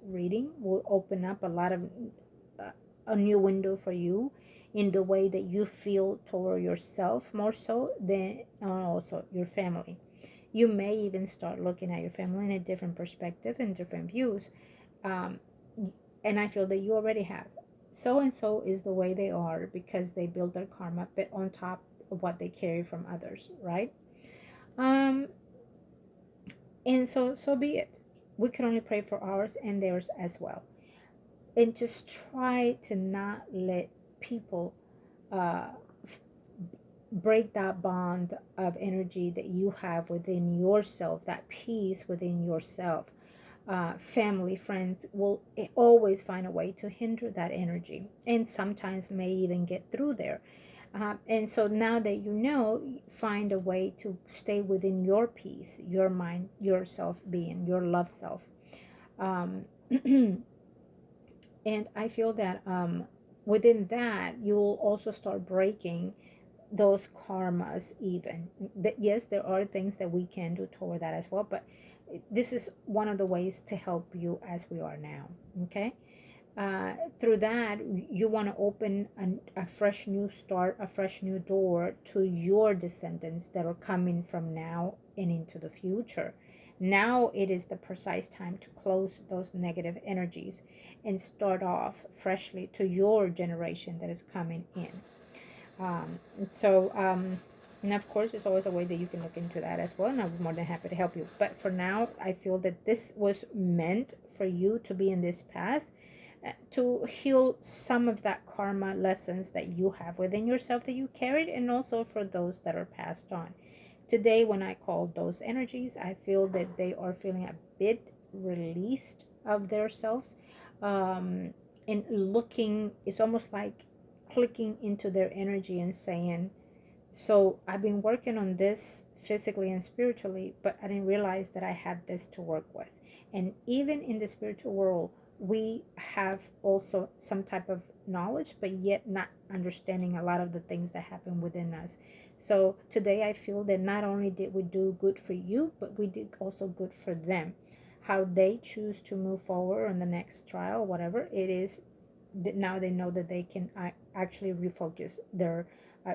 reading will open up a lot of a new window for you in the way that you feel toward yourself, more so than also your family. You may even start looking at your family in a different perspective and different views. um, and I feel that you already have. So and so is the way they are because they build their karma, but on top of what they carry from others, right? um and so be it. We can only pray for ours and theirs as well, and just try to not let people uh break that bond of energy that you have within yourself, that peace within yourself. family, friends will always find a way to hinder that energy, and sometimes may even get through there. And so now that you know, find a way to stay within your peace, your mind, your self being, your love self. Um, and I feel that within that, you'll also start breaking those karmas even. That yes, there are things that we can do toward that as well, but this is one of the ways to help you as we are now. Okay. Through that, you want to open a fresh new start, a fresh new door to your descendants that are coming from now and into the future. Now it is the precise time to close those negative energies and start off freshly to your generation that is coming in. And of course, there's always a way that you can look into that as well, and I'm more than happy to help you. But for now, I feel that this was meant for you to be in this path, to heal some of that karma lessons that you have within yourself that you carried, and also for those that are passed on. Today, when I call those energies, I feel that they are feeling a bit released of their selves, and looking, it's almost like clicking into their energy and saying, so I've been working on this physically and spiritually, but I didn't realize that I had this to work with. And even in the spiritual world, we have also some type of knowledge, but yet not understanding a lot of the things that happen within us. So today I feel that not only did we do good for you, but we did also good for them. How they choose to move forward on the next trial, whatever it is, now they know that they can actually refocus their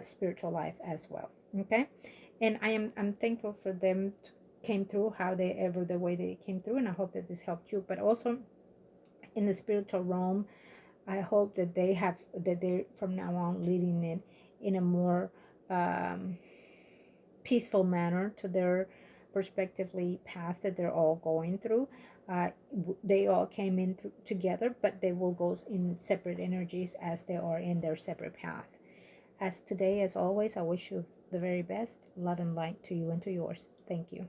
spiritual life as well. Okay. And I'm thankful for them to came through how they ever the way they came through, and I hope that this helped you. But also in the spiritual realm, I hope that they're from now on leading it in a more peaceful manner to their respectively path that they're all going through. They all came in together, but they will go in separate energies as they are in their separate path. As today, as always, I wish you the very best. Love and light to you and to yours. Thank you.